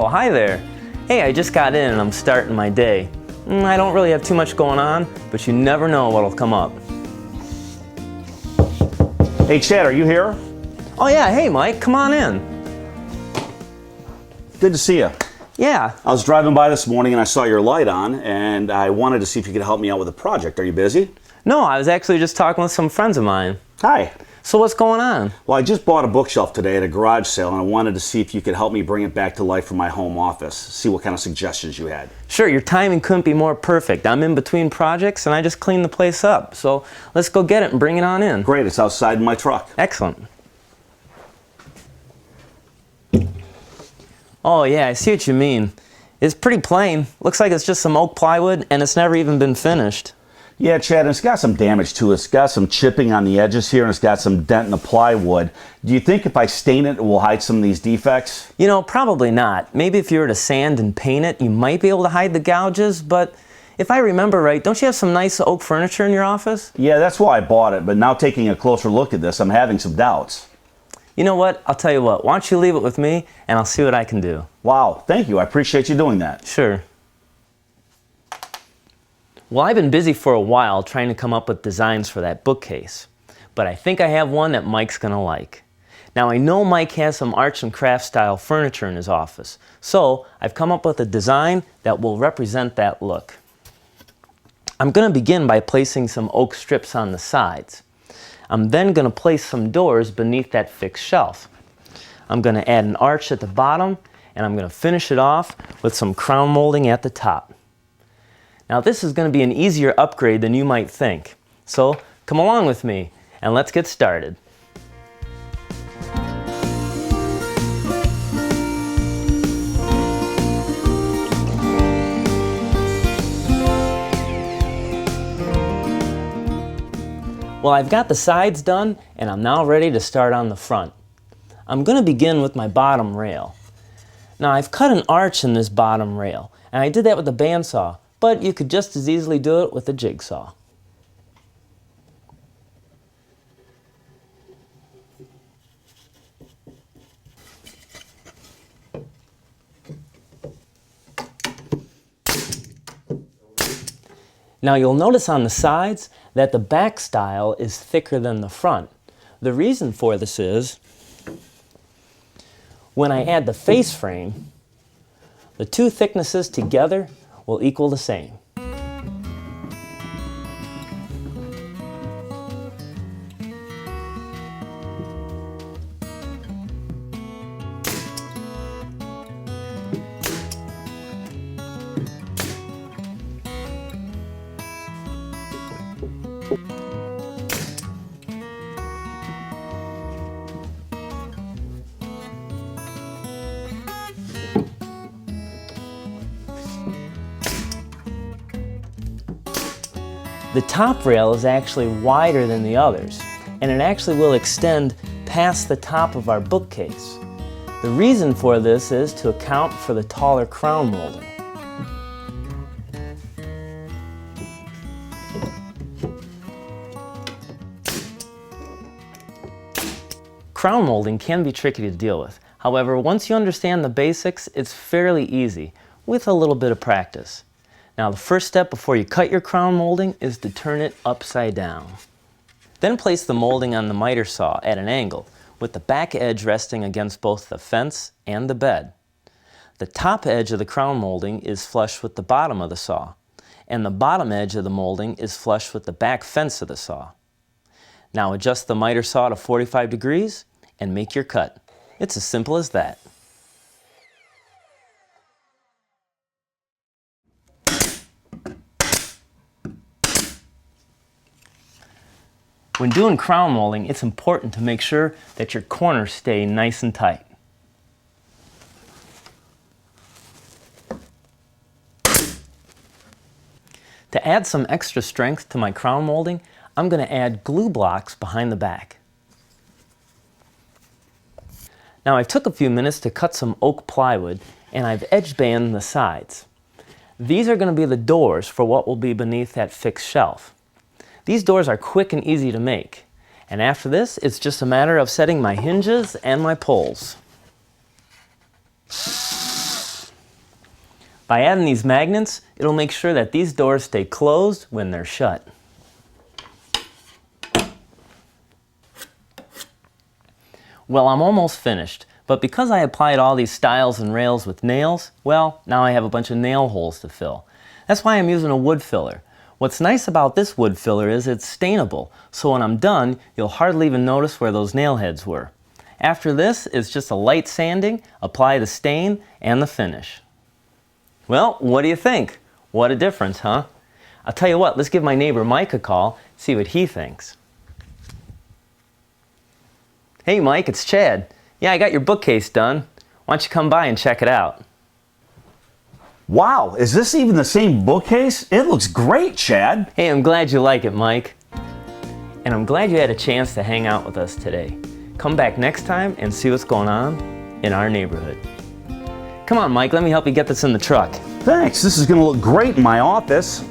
Oh, hi there. Hey, I just got in and I'm starting my day. I don't really have too much going on, but you never know what'll come up. Hey Chad, are you here? Oh yeah, hey Mike, come on in. Good to see you. Yeah. I was driving by this morning and I saw your light on and I wanted to see if you could help me out with a project. Are you busy? No, I was actually just talking with some friends of mine. Hi. So what's going on? Well, I just bought a bookshelf today at a garage sale and I wanted to see if you could help me bring it back to life for my home office. See what kind of suggestions you had. Sure, your timing couldn't be more perfect. I'm in between projects and I just cleaned the place up. So let's go get it and bring it on in. Great, it's outside in my truck. Excellent. Oh yeah, I see what you mean. It's pretty plain. Looks like it's just some oak plywood and it's never even been finished. Yeah, Chad, and it's got some damage to it. It's got some chipping on the edges here and it's got some dent in the plywood. Do you think if I stain it, it will hide some of these defects? You know, probably not. Maybe if you were to sand and paint it, you might be able to hide the gouges, but if I remember right, don't you have some nice oak furniture in your office? Yeah, that's why I bought it, but now taking a closer look at this, I'm having some doubts. You know what? I'll tell you what. Why don't you leave it with me and I'll see what I can do. Wow, thank you. I appreciate you doing that. Sure. Well, I've been busy for a while trying to come up with designs for that bookcase, but I think I have one that Mike's gonna like. Now I know Mike has some arts and crafts style furniture in his office, so I've come up with a design that will represent that look. I'm gonna begin by placing some oak strips on the sides. I'm then gonna place some doors beneath that fixed shelf. I'm gonna add an arch at the bottom, and I'm gonna finish it off with some crown molding at the top. Now this is going to be an easier upgrade than you might think. So come along with me and let's get started. Well, I've got the sides done and I'm now ready to start on the front. I'm going to begin with my bottom rail. Now I've cut an arch in this bottom rail and I did that with a bandsaw. But you could just as easily do it with a jigsaw. Now you'll notice on the sides that the back style is thicker than the front. The reason for this is when I add the face frame, the two thicknesses together will equal the same. The top rail is actually wider than the others, and it actually will extend past the top of our bookcase. The reason for this is to account for the taller crown molding. Crown molding can be tricky to deal with. However, once you understand the basics, it's fairly easy, with a little bit of practice. Now the first step before you cut your crown molding is to turn it upside down. Then place the molding on the miter saw at an angle, with the back edge resting against both the fence and the bed. The top edge of the crown molding is flush with the bottom of the saw, and the bottom edge of the molding is flush with the back fence of the saw. Now adjust the miter saw to 45 degrees and make your cut. It's as simple as that. When doing crown molding, it's important to make sure that your corners stay nice and tight. To add some extra strength to my crown molding, I'm going to add glue blocks behind the back. Now I took a few minutes to cut some oak plywood and I've edge banded the sides. These are going to be the doors for what will be beneath that fixed shelf. These doors are quick and easy to make, and after this it's just a matter of setting my hinges and my poles. By adding these magnets, it'll make sure that these doors stay closed when they're shut. Well, I'm almost finished, but because I applied all these stiles and rails with nails, well, now I have a bunch of nail holes to fill. That's why I'm using a wood filler. What's nice about this wood filler is it's stainable, so when I'm done, you'll hardly even notice where those nail heads were. After this, it's just a light sanding, apply the stain, and the finish. Well, what do you think? What a difference, huh? I'll tell you what, let's give my neighbor Mike a call, see what he thinks. Hey Mike, it's Chad. Yeah, I got your bookcase done. Why don't you come by and check it out? Wow, is this even the same bookcase? It looks great, Chad. Hey, I'm glad you like it, Mike. And I'm glad you had a chance to hang out with us today. Come back next time and see what's going on in our neighborhood. Come on, Mike, let me help you get this in the truck. Thanks, this is gonna look great in my office.